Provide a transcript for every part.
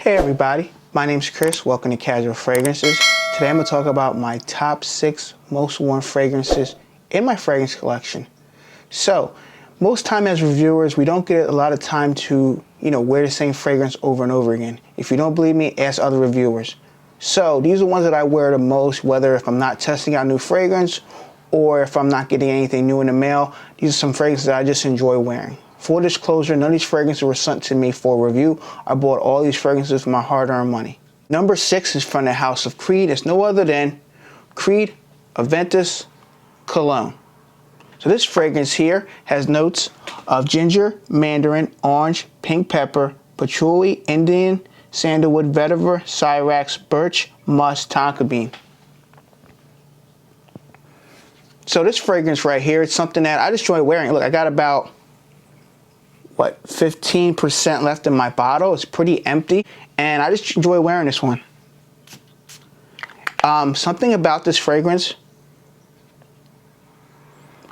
Hey everybody, my name's Chris. Welcome to Casual Fragrances. Today I'm going to talk about my top 6 most worn fragrances in my fragrance collection. So, most time as reviewers, we don't get a lot of time to, wear the same fragrance over and over again. If you don't believe me, ask other reviewers. So, these are the ones that I wear the most, whether if I'm not testing out new fragrance or if I'm not getting anything new in the mail. These are some fragrances that I just enjoy wearing. Full disclosure, none of these fragrances were sent to me for review. I bought all these fragrances for my hard-earned money. Number 6 is from the house of Creed. It's no other than Creed Aventus Cologne. So this fragrance here has notes of ginger, mandarin, orange, pink pepper, patchouli, Indian, sandalwood, vetiver, syrax, birch, musk, tonka bean. So this fragrance right here, it's something that I just enjoy wearing. Look, I got about 15% left in my bottle. It's pretty empty and I just enjoy wearing this one. Something about this fragrance,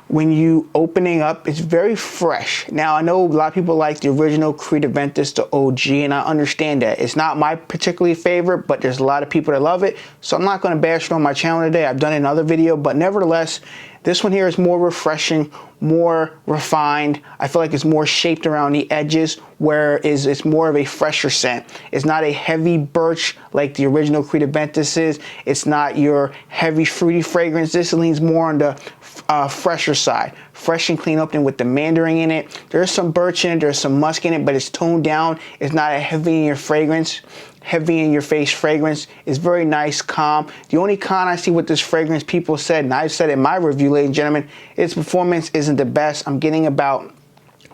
when you opening up, it's very fresh. Now I know a lot of people like the original Creed Aventus, the OG, and I understand that. It's not my particularly favorite, but there's a lot of people that love it. So I'm not going to bash it on my channel today. I've done it in another video, but nevertheless, this one here is more refreshing, more refined. I feel like it's more shaped around the edges, whereas it's more of a fresher scent. It's not a heavy birch like the original Creed Aventus is. It's not your heavy fruity fragrance. This leans more on the fresher side. Fresh and clean opening with the mandarin in it. There's some birch in it, there's some musk in it, but it's toned down. It's not a heavy in your fragrance. Heavy in your face fragrance. It's very nice, calm. The only con I see with this fragrance, people said, and I've said it in my review, ladies and gentlemen, its performance isn't the best. I'm getting about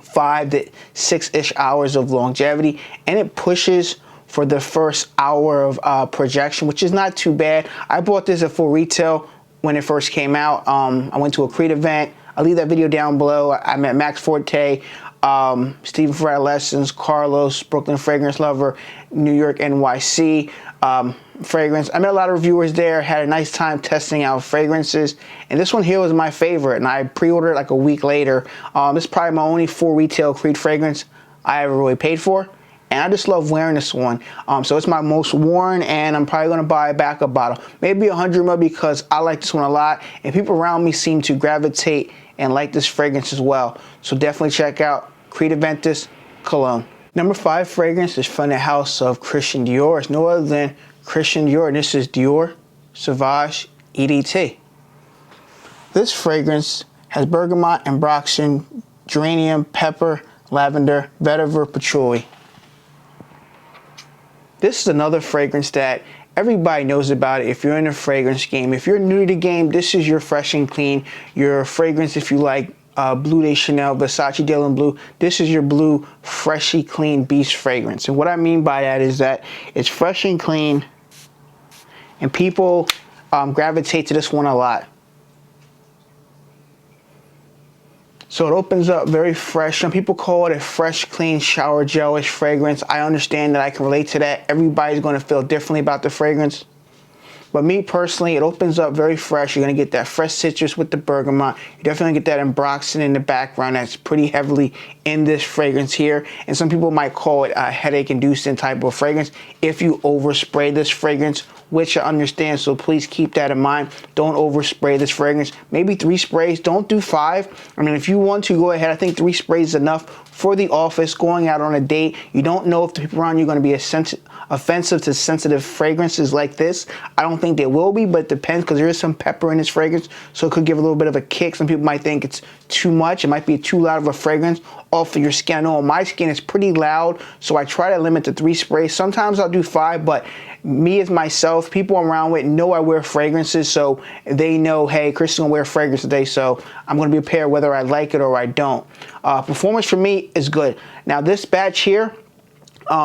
5 to 6-ish hours of longevity, and it pushes for the first hour of projection, which is not too bad. I bought this at full retail when it first came out. I went to a Creed event. I'll leave that video down below. I met Max Forte, Stephen from Adolescence, Carlos, Brooklyn Fragrance Lover, New York NYC fragrance. I met a lot of reviewers there, had a nice time testing out fragrances, and this one here was my favorite, and I pre-ordered it like a week later. This is probably my only full retail Creed fragrance I ever really paid for, and I just love wearing this one. So it's my most worn, and I'm probably going to buy a backup bottle, maybe 100 ml, because I like this one a lot, and people around me seem to gravitate and like this fragrance as well. So definitely check out Creed Aventus Cologne. Number 5 fragrance is from the house of Christian Dior. It's no other than Christian Dior, and this is Dior Sauvage EDT. This fragrance has bergamot, ambroxan, geranium, pepper, lavender, vetiver, patchouli. This is another fragrance that everybody knows about it if you're in the fragrance game. If you're new to the game, this is your fresh and clean, your fragrance if you like Bleu de Chanel, Versace, Dylan Blue. This is your Bleu freshly clean beast fragrance. And what I mean by that is that it's fresh and clean, and people gravitate to this one a lot. So it opens up very fresh. Some people call it a fresh, clean, shower gel-ish fragrance. I understand that I can relate to that. Everybody's going to feel differently about the fragrance. But me personally, it opens up very fresh. You're going to get that fresh citrus with the bergamot. You're definitely going to get that ambroxan in the background that's pretty heavily in this fragrance here. And some people might call it a headache-inducing type of fragrance if you overspray this fragrance, which I understand, so please keep that in mind. Don't overspray this fragrance. Maybe 3 sprays. Don't do 5. I mean, if you want to, go ahead. I think 3 sprays is enough for the office, going out on a date. You don't know if the people around you are going to be offensive to sensitive fragrances like this. I don't think they will be, but it depends, because there is some pepper in this fragrance, so it could give a little bit of a kick. Some people might think it's too much. It might be too loud of a fragrance off of your skin. I know on my skin it's pretty loud, so I try to limit to 3 sprays. Sometimes I'll do 5, but me as myself, people I'm around with know I wear fragrances, so they know, hey, Chris is gonna wear fragrance today, so I'm gonna be prepared whether I like it or I don't. Performance for me is good. Now this batch here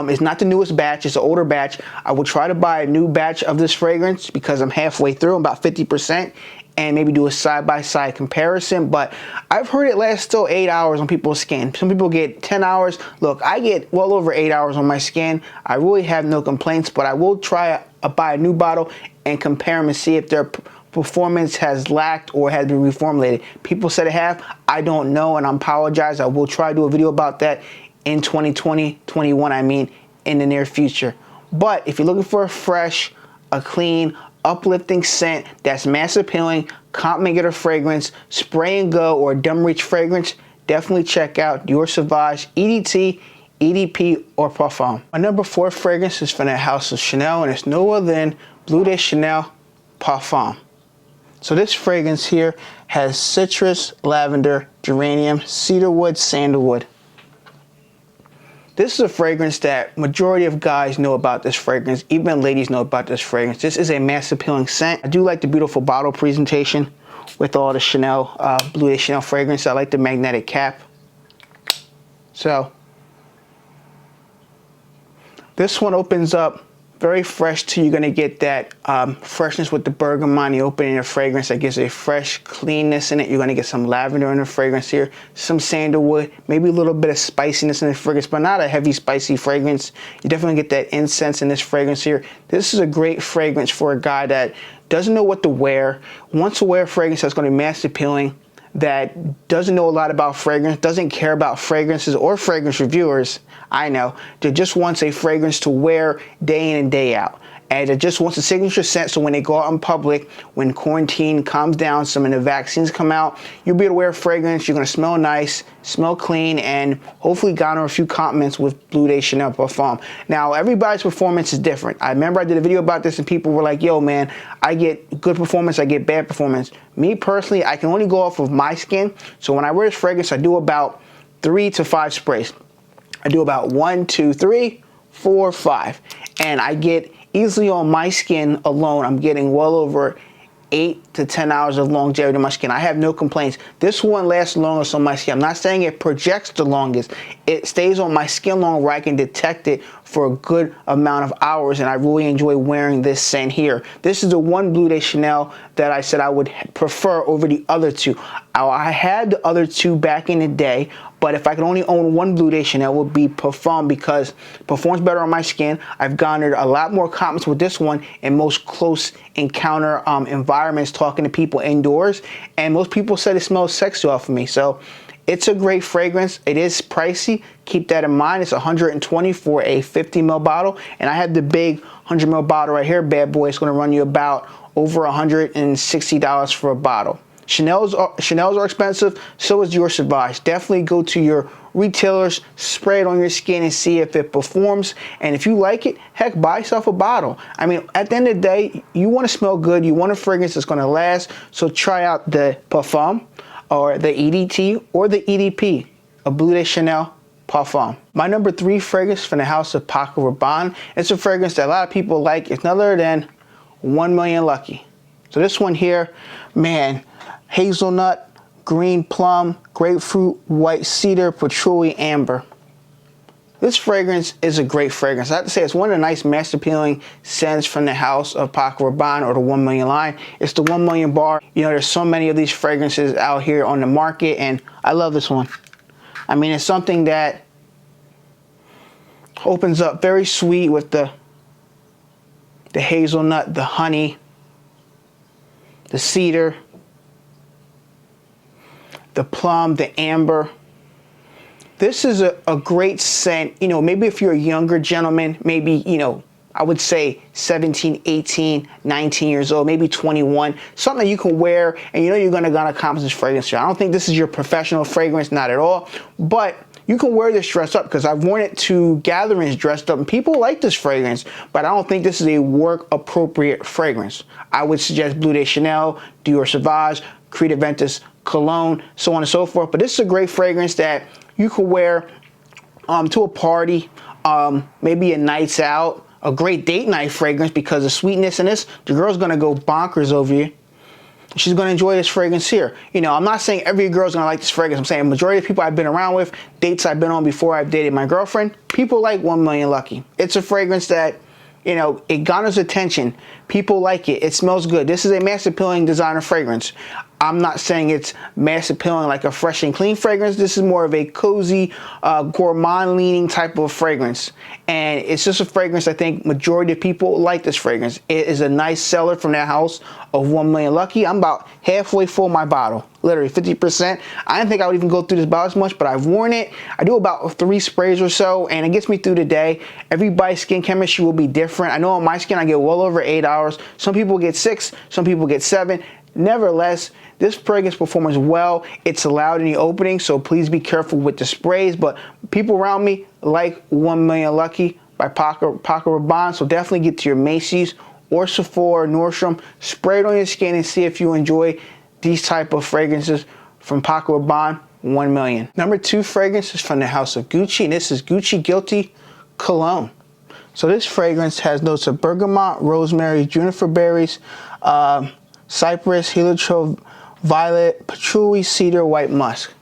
is not the newest batch, it's an older batch. I will try to buy a new batch of this fragrance because I'm halfway through, I'm about 50%, and maybe do a side-by-side comparison. But I've heard it lasts still 8 hours on people's skin. Some people get 10 hours. Look, I get well over 8 hours on my skin. I really have no complaints, but I will try buy a new bottle and compare them and see if their performance has lacked or has been reformulated. People said it have. I don't know, and I apologize. I will try to do a video about that in 2020, 21, I mean, in the near future. But if you're looking for a fresh, a clean, uplifting scent that's mass appealing, compliment getter fragrance, spray and go, or dumb reach fragrance, definitely check out Dior Sauvage EDT, EDP, or Parfum. My number 4 fragrance is from the house of Chanel, and it's no other than Bleu de Chanel Parfum. So this fragrance here has citrus, lavender, geranium, cedarwood, sandalwood. This is a fragrance that majority of guys know about this fragrance. Even ladies know about this fragrance. This is a mass appealing scent. I do like the beautiful bottle presentation with all the Chanel, Bleu de Chanel fragrance. I like the magnetic cap. So this one opens up very fresh too. You're going to get that freshness with the bergamot opening the fragrance that gives a fresh cleanness in it. You're going to get some lavender in the fragrance here, some sandalwood, maybe a little bit of spiciness in the fragrance, but not a heavy spicy fragrance. You definitely get that incense in this fragrance here. This is a great fragrance for a guy that doesn't know what to wear, wants to wear a fragrance that's going to be mass appealing, that doesn't know a lot about fragrance, doesn't care about fragrances or fragrance reviewers, I know, that just wants a fragrance to wear day in and day out. And it just wants a signature scent so when they go out in public, when quarantine calms down, some of the vaccines come out, you'll be able to wear a fragrance, you're going to smell nice, smell clean, and hopefully garner a few compliments with Bleu de Chanel Parfum. Now, everybody's performance is different. I remember I did a video about this and people were like, yo, man, I get good performance, I get bad performance. Me personally, I can only go off of my skin. So when I wear this fragrance, I do about 3 to 5 sprays. I do about 1, 2, 3, 4, 5. And I get easily on my skin alone, I'm getting well over 8 to 10 hours of longevity on my skin. I have no complaints. This one lasts longest on my skin. I'm not saying it projects the longest. It stays on my skin long where I can detect it for a good amount of hours, and I really enjoy wearing this scent here. This is the one Bleu de Chanel that I said I would prefer over the other two. I had the other two back in the day, but if I could only own one Bleu de Chanel, it would be Parfum because it performs better on my skin. I've garnered a lot more compliments with this one in most close encounter environments, talking to people indoors, and most people said it smells sexy off of me. So it's a great fragrance. It is pricey. Keep that in mind. It's $120 for a 50 ml bottle, and I have the big 100 ml bottle right here. Bad boy, it's going to run you about over $160 for a bottle. Chanel's are expensive, so is Dior Sauvage. Definitely go to your retailers, spray it on your skin and see if it performs. And if you like it, heck, buy yourself a bottle. I mean, at the end of the day, you want to smell good. You want a fragrance that's going to last. So try out the Parfum or the EDT or the EDP, a Bleu de Chanel Parfum. My number 3 fragrance from the house of PACO RABANNE. It's a fragrance that a lot of people like. It's none other than 1 Million Lucky. So this one here, man, hazelnut, green plum, grapefruit, white cedar, patchouli, amber. This fragrance is a great fragrance. I have to say it's one of the nice mass appealing scents from the house of PACO RABANNE or the 1 Million line. It's the 1 Million bar. You know, there's so many of these fragrances out here on the market, and I love this one. I mean, it's something that opens up very sweet with the hazelnut, the honey, the cedar, the plum, the amber. This is a great scent. You know, maybe if you're a younger gentleman, maybe, you know, I would say 17, 18, 19 years old, maybe 21, something that you can wear and you know you're going to accomplish this fragrance. I don't think this is your professional fragrance, not at all, but you can wear this dressed up because I've worn it to gatherings dressed up and people like this fragrance, but I don't think this is a work appropriate fragrance. I would suggest Bleu de Chanel, Dior Sauvage, Aventus, Cologne, so on and so forth. But this is a great fragrance that you could wear to a party, maybe a nights out, a great date night fragrance because the sweetness in this, the girl's gonna go bonkers over you. She's gonna enjoy this fragrance here. You know, I'm not saying every girl's gonna like this fragrance. I'm saying a majority of people I've been around with, dates I've been on before I've dated my girlfriend, people like 1 Million Lucky. It's a fragrance that, you know, it garners attention. People like it. It smells good. This is a mass appealing designer fragrance. I'm not saying it's mass appealing like a fresh and clean fragrance. This is more of a cozy, gourmand leaning type of fragrance. And it's just a fragrance I think majority of people like this fragrance. It is a nice seller from that house of 1 million Lucky. I'm about halfway full my bottle, literally 50%. I didn't think I would even go through this bottle as much, but I've worn it. I do about 3 sprays or so, and it gets me through the day. Everybody's skin chemistry will be different. I know on my skin I get well over 8 hours. Some people get 6, some people get 7. Nevertheless, this fragrance performs well. It's loud in the opening, so please be careful with the sprays. But people around me like 1 million Lucky by PACO Rabanne, so definitely get to your Macy's or Sephora or Nordstrom, spray it on your skin and see if you enjoy these type of fragrances from PACO Rabanne 1 million. Number 2 fragrance is from the house of Gucci, and this is Gucci Guilty Cologne. So this fragrance has notes of bergamot, rosemary, juniper berries, cypress, heliotrope, violet, patchouli, cedar, white musk.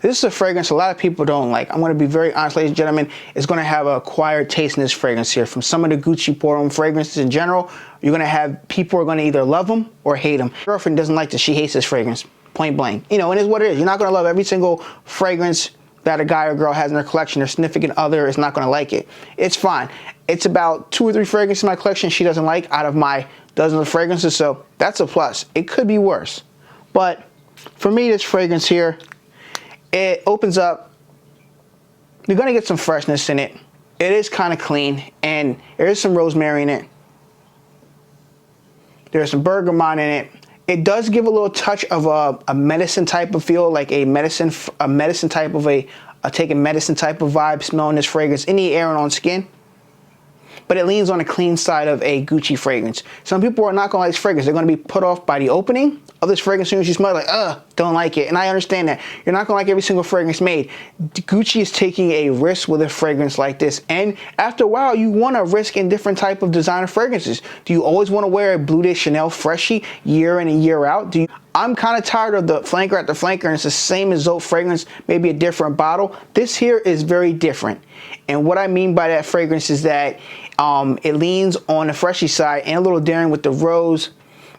This is a fragrance a lot of people don't like. I'm going to be very honest, ladies and gentlemen. It's going to have an acquired taste in this fragrance here. From some of the Gucci pour-on fragrances in general, you're going to have people who are going to either love them or hate them. My girlfriend doesn't like this. She hates this fragrance, point blank. You know, and it's what it is. You're not going to love every single fragrance that a guy or girl has in their collection. Their significant other is not going to like it. It's fine. It's about 2 or 3 fragrances in my collection she doesn't like out of my dozens of fragrances, so that's a plus. It could be worse. But for me, this fragrance here, it opens up. You're going to get some freshness in it. It is kind of clean, and there is some rosemary in it. There's some bergamot in it. It does give a little touch of a medicine type of feel, like a medicine type of taking medicine type of vibe, smelling this fragrance in the air and on skin. But it leans on the clean side of a Gucci fragrance. Some people are not going to like this fragrance. They're going to be put off by the opening of this fragrance. As soon as you smell it, like, don't like it. And I understand that. You're not going to like every single fragrance made. Gucci is taking a risk with a fragrance like this. And after a while, you want to risk in different type of designer fragrances. Do you always want to wear a Bleu de Chanel freshie year in and year out? I'm kind of tired of the flanker after flanker, and it's the same as Zote fragrance, maybe a different bottle. This here is very different. And what I mean by that fragrance is that it leans on the freshy side and a little daring with the rose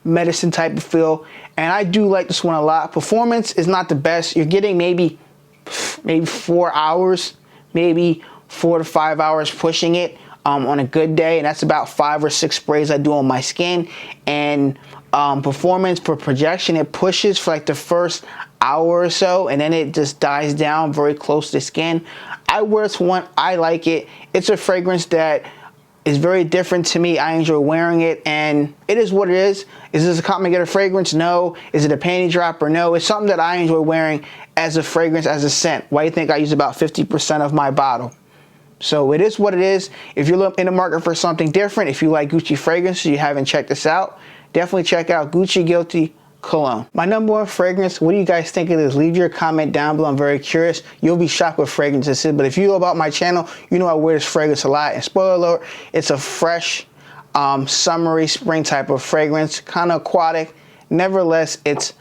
medicine type of feel. And I do like this one a lot. Performance is not the best. You're getting maybe 4 hours, maybe 4 to 5 hours pushing it on a good day. And that's about 5 or 6 sprays I do on my skin. And performance for projection, it pushes for like the first hour or so, and then it just dies down very close to the skin. I wear this one. I like it. It's a fragrance that is very different to me. I enjoy wearing it, and it is what it is. Is this a Cop Get a fragrance? No. Is it a panty dropper? No. It's something that I enjoy wearing as a fragrance, as a scent. Why do you think I use about 50% of my bottle? So it is what it is. If you're in the market for something different, if you like Gucci fragrances, you haven't checked this out, definitely check out Gucci Guilty Cologne. My number 1 fragrance, what do you guys think of this? Leave your comment down below. I'm very curious. You'll be shocked what fragrance this is, but if you know about my channel, you know I wear this fragrance a lot. And spoiler alert, it's a fresh, summery, spring type of fragrance, kind of aquatic. Nevertheless, it's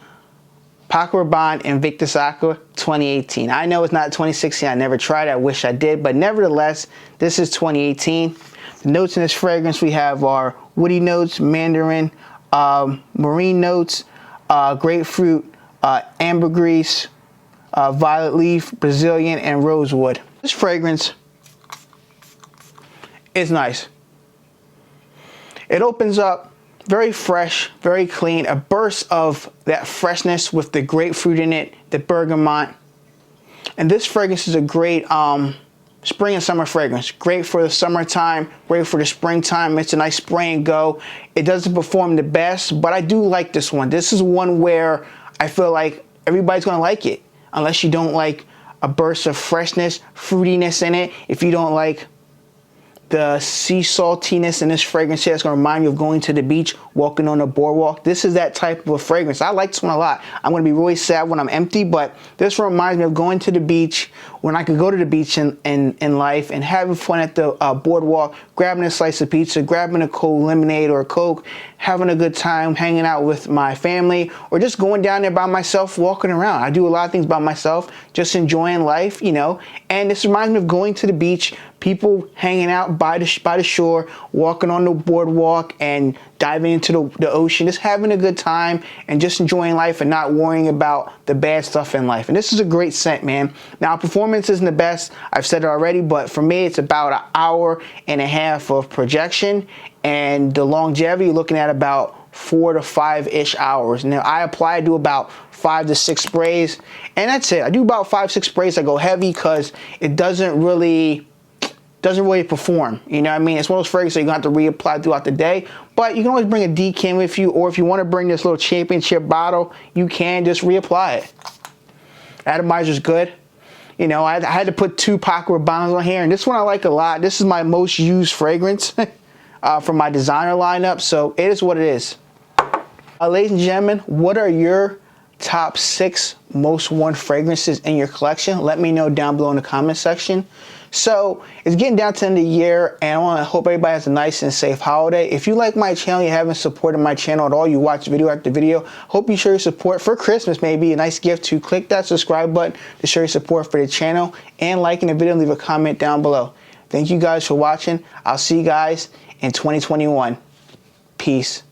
PACO Rabanne Invictus Aqua 2018. I know it's not 2016. I never tried it. I wish I did, but nevertheless, this is 2018. The notes in this fragrance we have are woody notes, mandarin, marine notes, grapefruit, ambergris, violet leaf, Brazilian, and rosewood. This fragrance is nice. It opens up very fresh, very clean, a burst of that freshness with the grapefruit in it, the bergamot. And this fragrance is a great spring and summer fragrance. Great for the summertime, great for the springtime. It's a nice spray and go. It doesn't perform the best, but I do like this one. This is one where I feel like everybody's gonna like it, unless you don't like a burst of freshness, fruitiness in it. If you don't like the sea saltiness in this fragrance here, it's going to remind you of going to the beach, walking on a boardwalk. This is that type of a fragrance. I like this one a lot. I'm going to be really sad when I'm empty, but this one reminds me of going to the beach when I could go to the beach in life and having fun at the boardwalk, grabbing a slice of pizza, grabbing a cold lemonade or a Coke, having a good time, hanging out with my family, or just going down there by myself, walking around. I do a lot of things by myself, just enjoying life, you know, and this reminds me of going to the beach, people hanging out by the shore, walking on the boardwalk and diving into the ocean, just having a good time and just enjoying life and not worrying about the bad stuff in life. And this is a great scent, man. Now, performance isn't the best, I've said it already, but for me, it's about an hour and a half of projection, and the longevity, you're looking at about 4 to 5-ish hours. Now, I do about 5 to 6 sprays, and that's it. I do about 5, 6 sprays. I go heavy because it doesn't really perform. You know what I mean? It's one of those fragrances you're gonna have to reapply throughout the day, but you can always bring a decan with you, or if you want to bring this little championship bottle, you can just reapply it. Atomizer's good. You know, I had to put 2 PACO RABANNEs on here, and this one I like a lot. This is my most used fragrance from my designer lineup, so it is what it is. Ladies and gentlemen, what are your top 6 most worn fragrances in your collection? Let me know down below in the comment section. So it's getting down to the end of the year, and I want to hope everybody has a nice and safe holiday. If you like my channel, you haven't supported my channel at all, you watch video after video, hope you show your support for Christmas. Maybe a nice gift to click that subscribe button to show your support for the channel, and liking the video and leave a comment down below. Thank you guys for watching. I'll see you guys in 2021. Peace.